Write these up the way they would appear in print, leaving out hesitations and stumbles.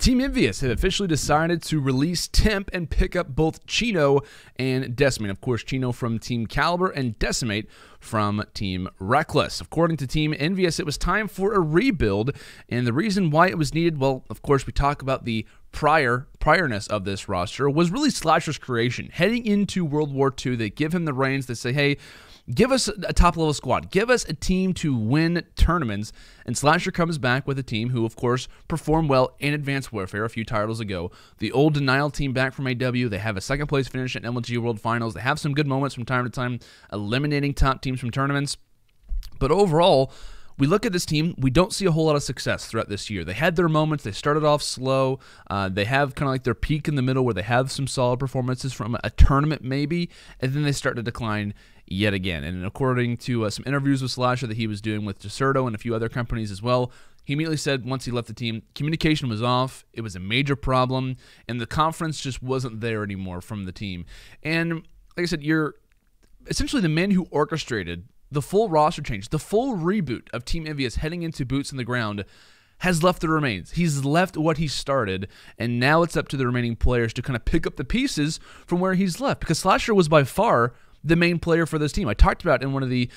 Team EnVy have officially decided to release Temp and pick up both Chino and Decimate. Of course, Chino from Team Caliber and Decimate from Team Reckless. According to Team EnVy, it was time for a rebuild, and the reason why it was needed, well, of course, we talk about the priorness of this roster, was really SlasheR's creation. Heading into World War II, they give him the reins. They say, hey, give us a top-level squad. Give us a team to win tournaments. And SlasheR comes back with a team who, of course, performed well in Advanced Warfare a few titles ago. The old Denial team back from AW. They have a second-place finish at MLG World Finals. They have some good moments from time to time, eliminating top teams from tournaments. But overall, we look at this team, we don't see a whole lot of success throughout this year. They had their moments. They started off slow. They have kind of like their peak in the middle where they have some solid performances from a tournament maybe, and then they start to decline yet again. And according to some interviews with SlasheR that he was doing with Decerto and a few other companies as well, he immediately said once he left the team, communication was off, it was a major problem, and the confidence just wasn't there anymore from the team. And like I said, you're essentially the man who orchestrated the full roster change, the full reboot of Team EnVy heading into boots on the ground, has left the remains. He's left what he started, and now it's up to the remaining players to kind of pick up the pieces from where he's left, because SlasheR was by far the main player for this team. I talked about in one of the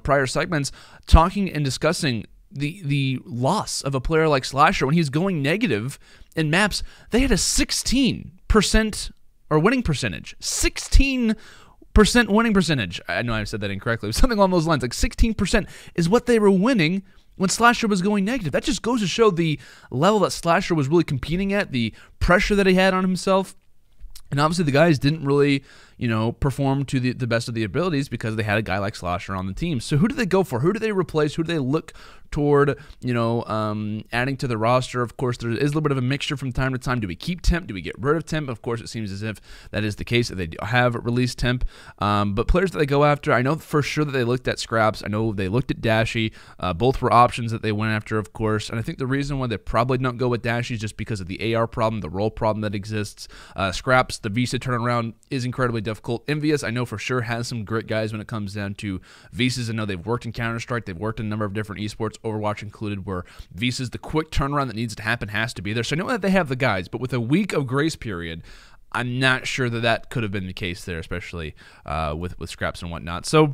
prior segments, talking and discussing the loss of a player like SlasheR when he's going negative in maps. They had a 16% or winning percentage. 16% winning percentage. I know I said that incorrectly. It was something along those lines. Like 16% is what they were winning when SlasheR was going negative. That just goes to show the level that SlasheR was really competing at, the pressure that he had on himself. And obviously the guys didn't really, perform to the best of the abilities because they had a guy like SlasheR on the team. So who do they go for? Who do they replace? Who do they look toward, adding to the roster? Of course, there is a little bit of a mixture from time to time. Do we keep Temp? Do we get rid of Temp? Of course, it seems as if that is the case, that they have released Temp. But players that they go after, I know for sure that they looked at Scraps. I know they looked at Dashy. Both were options that they went after, of course. And I think the reason why they probably don't go with Dashy is just because of the AR problem, the role problem that exists. Scraps, the Visa turnaround is incredibly difficult. EnVy, I know for sure, has some great guys when it comes down to Visas. I know they've worked in Counter-Strike. They've worked in a number of different esports, Overwatch included, where Visas, the quick turnaround that needs to happen has to be there. So I know that they have the guys, but with a week of grace period, I'm not sure that that could have been the case there, especially with Scraps and whatnot. So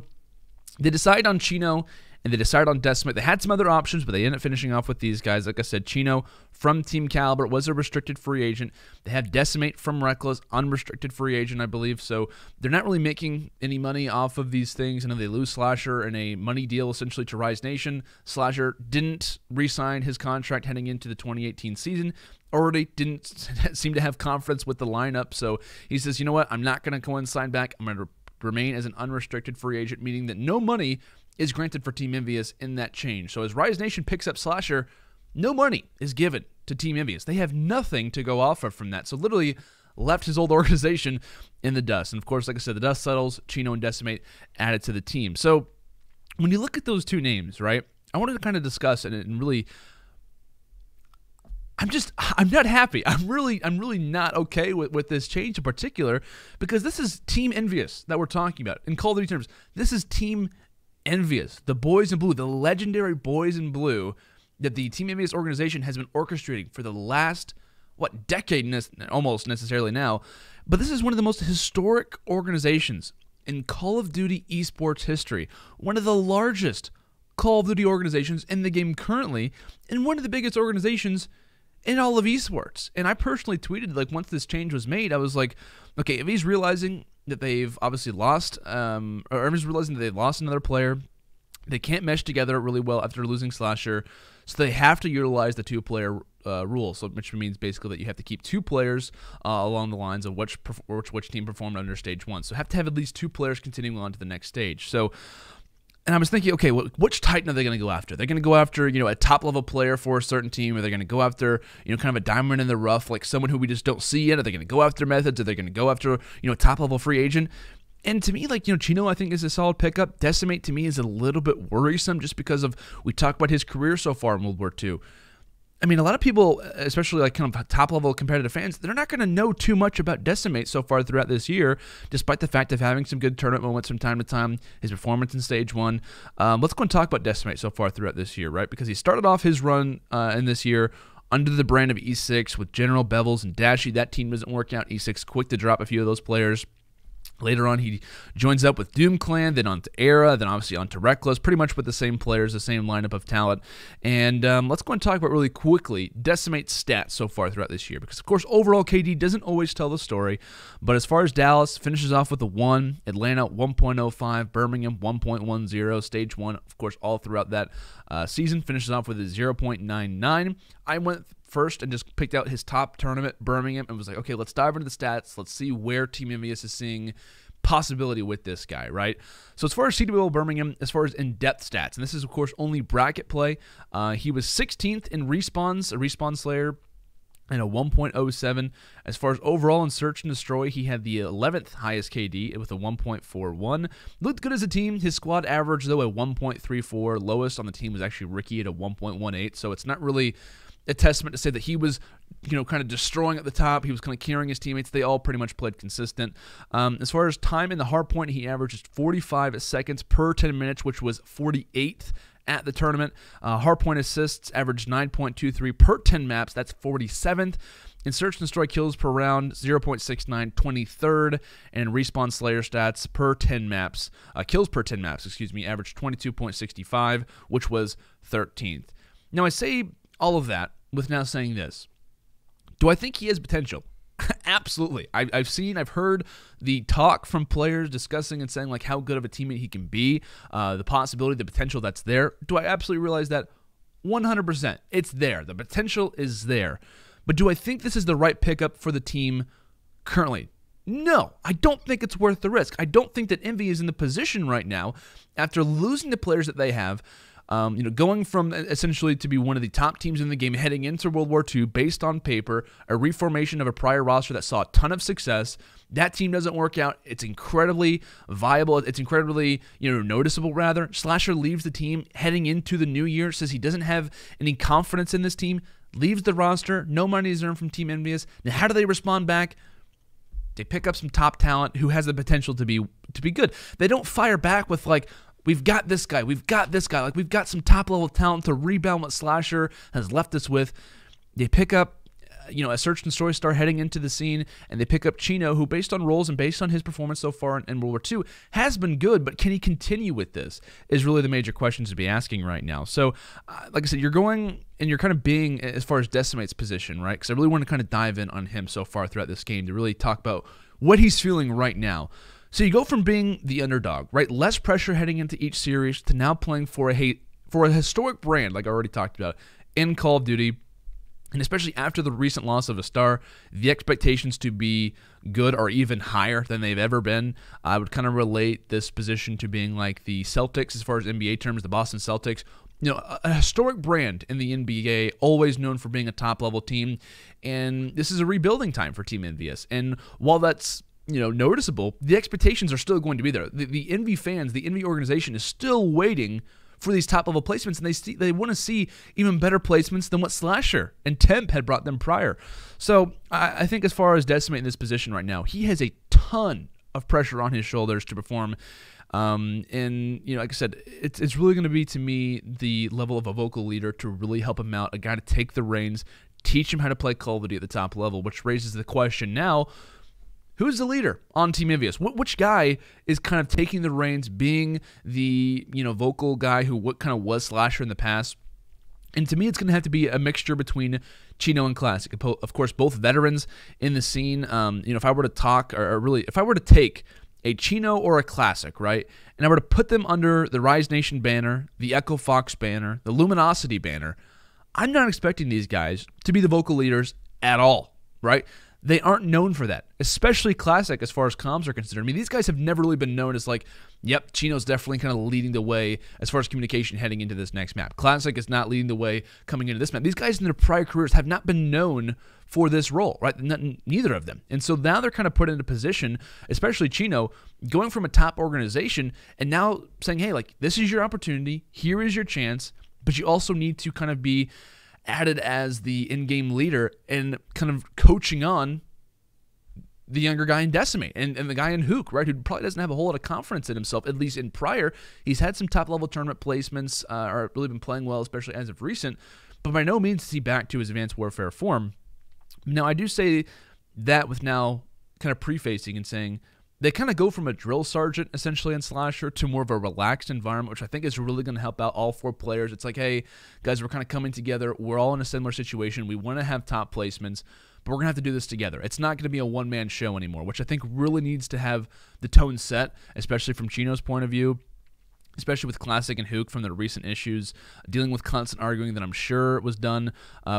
they decide on Chino and they decided on Decimate. They had some other options, but they ended up finishing off with these guys. Like I said, Chino from Team Caliber was a restricted free agent. They have Decimate from Reckless, unrestricted free agent, I believe. So they're not really making any money off of these things. I know they lose SlasheR in a money deal essentially to Rise Nation. SlasheR didn't re-sign his contract heading into the 2018 season. Already didn't seem to have confidence with the lineup. So he says, you know what, I'm not going to go and sign back. I'm going to remain as an unrestricted free agent, meaning that no money is granted for Team EnVy in that change. So as Rise Nation picks up SlasheR, no money is given to Team EnVy. They have nothing to go off of from that. So literally left his old organization in the dust. And of course, like I said, the dust settles, Chino and Decimate added to the team. So when you look at those two names, right, I wanted to kind of discuss and really, I'm not happy. I'm really not okay with this change in particular, because this is Team EnVy that we're talking about. In Call of Duty terms, this is Team EnVy, the boys in blue, the legendary boys in blue that the Team EnVy organization has been orchestrating for the last, decade, almost necessarily now. But this is one of the most historic organizations in Call of Duty esports history. One of the largest Call of Duty organizations in the game currently, and one of the biggest organizations in all of esports. And I personally tweeted, like, once this change was made, I was like, okay, if he's realizing that they've obviously lost, or everyone's realizing that they've lost another player, they can't mesh together really well after losing SlasheR, so they have to utilize the two-player rule, so which means basically that you have to keep two players along the lines of which team performed under stage 1. So have to have at least two players continuing on to the next stage. So, and I was thinking, okay, which Titan are they going to go after? They're going to go after, a top-level player for a certain team, or they're going to go after, kind of a diamond in the rough, like someone who we just don't see yet? Are they going to go after methods? Are they going to go after, top-level free agent? And to me, like, Chino, I think, is a solid pickup. Decimate, to me, is a little bit worrisome just because of, we talk about his career so far in World War II. I mean, a lot of people, especially like kind of top-level competitive fans, they're not going to know too much about Decimate so far throughout this year, despite the fact of having some good tournament moments from time to time, his performance in Stage 1. Let's go and talk about Decimate so far throughout this year, right? Because he started off his run in this year under the brand of E6 with General, Bevels, and Dashy. That team doesn't work out. E6 quick to drop a few of those players. Later on, he joins up with Doom Clan, then onto Era, then obviously onto Reckless, pretty much with the same players, the same lineup of talent. And let's go and talk about really quickly Decimate's stats so far throughout this year, because of course overall KD doesn't always tell the story, but as far as Dallas, finishes off with a 1, Atlanta 1.05, Birmingham 1.10, Stage 1, of course, all throughout that season, finishes off with a 0.99. I went first and just picked out his top tournament, Birmingham, and was like, okay, let's dive into the stats. Let's see where Team EnVy is seeing possibility with this guy, right? So as far as CWL Birmingham, as far as in-depth stats, and this is, of course, only bracket play, he was 16th in respawns, a respawn slayer, and a 1.07. As far as overall in Search and Destroy, he had the 11th highest KD with a 1.41. Looked good as a team. His squad average, though, a 1.34. Lowest on the team was actually Ricky at a 1.18, so it's not really a testament to say that he was, kind of destroying at the top. He was kind of carrying his teammates. They all pretty much played consistent. As far as time in the hardpoint, he averaged 45 seconds per 10 minutes, which was 48th at the tournament. Hardpoint assists averaged 9.23 per 10 maps. That's 47th. In Search and Destroy kills per round, 0.69, 23rd. And in Respawn Slayer stats per 10 maps, kills per 10 maps, averaged 22.65, which was 13th. Now, I say all of that with now saying this. Do I think he has potential? Absolutely. I've heard the talk from players discussing and saying like how good of a teammate he can be, the possibility, the potential that's there. Do I absolutely realize that? 100%. It's there. The potential is there. But do I think this is the right pickup for the team currently? No, I don't think it's worth the risk. I don't think that EnVy is in the position right now, after losing the players that they have, going from essentially to be one of the top teams in the game heading into World War II based on paper, a reformation of a prior roster that saw a ton of success. That team doesn't work out. It's incredibly viable. It's incredibly, noticeable rather. SlasheR leaves the team heading into the new year, says he doesn't have any confidence in this team, leaves the roster, no money is earned from Team EnVy. Now, how do they respond back? They pick up some top talent who has the potential to be good. They don't fire back with like, we've got this guy. We've got this guy. Like, we've got some top-level talent to rebound what SlasheR has left us with. They pick up, a Search and Destroy star heading into the scene, and they pick up Chino, who, based on roles and based on his performance so far in World War II, has been good, but can he continue with this is really the major questions to be asking right now. So, like I said, you're going, and you're kind of being, as far as Decimate's position, right? Because I really want to kind of dive in on him so far throughout this game to really talk about what he's feeling right now. So you go from being the underdog, right? Less pressure heading into each series to now playing for a historic brand, like I already talked about, in Call of Duty. And especially after the recent loss of a star, the expectations to be good are even higher than they've ever been. I would kind of relate this position to being like the Celtics as far as NBA terms, the Boston Celtics. A historic brand in the NBA, always known for being a top-level team. And this is a rebuilding time for Team EnVy. And while that's noticeable, the expectations are still going to be there. The EnVy fans, the EnVy organization is still waiting for these top-level placements, and they want to see even better placements than what SlasheR and Temp had brought them prior. So I think as far as Decimate in this position right now, he has a ton of pressure on his shoulders to perform. And like I said, it's really going to be, to me, the level of a vocal leader to really help him out, a guy to take the reins, teach him how to play Call of Duty at the top level, which raises the question now, who's the leader on Team EnVy? Which guy is kind of taking the reins, being the vocal guy who kind of was SlasheR in the past? And to me, it's going to have to be a mixture between Chino and Classic. Of course, both veterans in the scene. If I were to talk, or really, if I were to take a Chino or a Classic, right, and I were to put them under the Rise Nation banner, the Echo Fox banner, the Luminosity banner, I'm not expecting these guys to be the vocal leaders at all, right? They aren't known for that, especially Classic as far as comms are concerned. I mean, these guys have never really been known as like, yep, Chino's definitely kind of leading the way as far as communication heading into this next map. Classic is not leading the way coming into this map. These guys in their prior careers have not been known for this role, right? Neither of them. And so now they're kind of put in a position, especially Chino, going from a top organization and now saying, hey, like, this is your opportunity. Here is your chance. But you also need to kind of be added as the in-game leader and kind of coaching on the younger guy in Decimate and the guy in Hook, right, who probably doesn't have a whole lot of confidence in himself, at least in prior. He's had some top-level tournament placements, or really been playing well, especially as of recent. but by no means is he back to his Advanced Warfare form. Now, I do say that with now kind of prefacing and saying they kind of go from a drill sergeant, essentially, in SlasheR to more of a relaxed environment, which I think is really going to help out all 4 players. It's like, hey, guys, we're kind of coming together. We're all in a similar situation. We want to have top placements, but we're going to have to do this together. It's not going to be a one-man show anymore, which I think really needs to have the tone set, especially from Chino's point of view, especially with Classic and Hook from their recent issues, dealing with constant arguing that I'm sure was done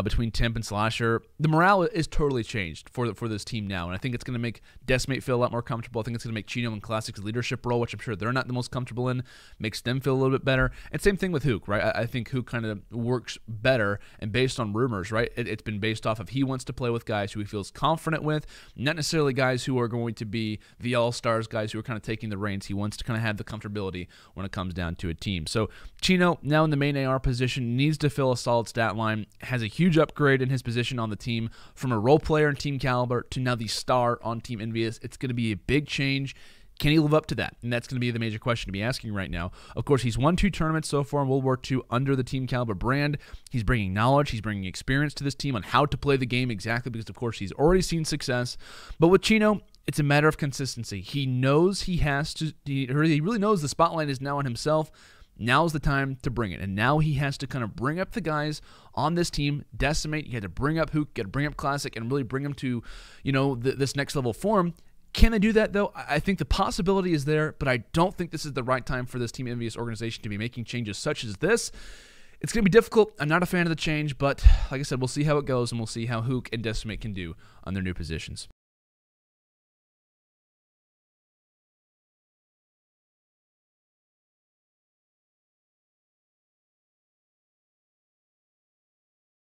between Temp and SlasheR. The morale is totally changed for this team now, and I think it's going to make Decimate feel a lot more comfortable. I think it's going to make Chino and Classic's leadership role, which I'm sure they're not the most comfortable in, makes them feel a little bit better. And same thing with Hook, right? I think Hook kind of works better, and based on rumors, right? It's been based off of he wants to play with guys who he feels confident with, not necessarily guys who are going to be the all-stars, guys who are kind of taking the reins. He wants to kind of have the comfortability when it comes down to a team. So Chino, now in the main AR position, needs to fill a solid stat line, has a huge upgrade in his position on the team from a role player in Team Caliber to now the star on Team EnVy. It's going to be a big change. Can he live up to that? And that's going to be the major question to be asking right now. Of course, he's won 2 tournaments so far in World War II under the Team Caliber brand. He's bringing knowledge, he's bringing experience to this team on how to play the game exactly, because of course he's already seen success. But with Chino, it's a matter of consistency. He knows he has to, he really knows the spotlight is now on himself. Now's the time to bring it. And now he has to kind of bring up the guys on this team, Decimate. You got to bring up Hook, got to bring up Classic, and really bring them to, this next level form. Can they do that, though? I think the possibility is there, but I don't think this is the right time for this Team EnVy organization to be making changes such as this. It's going to be difficult. I'm not a fan of the change, but like I said, we'll see how it goes, and we'll see how Hook and Decimate can do on their new positions.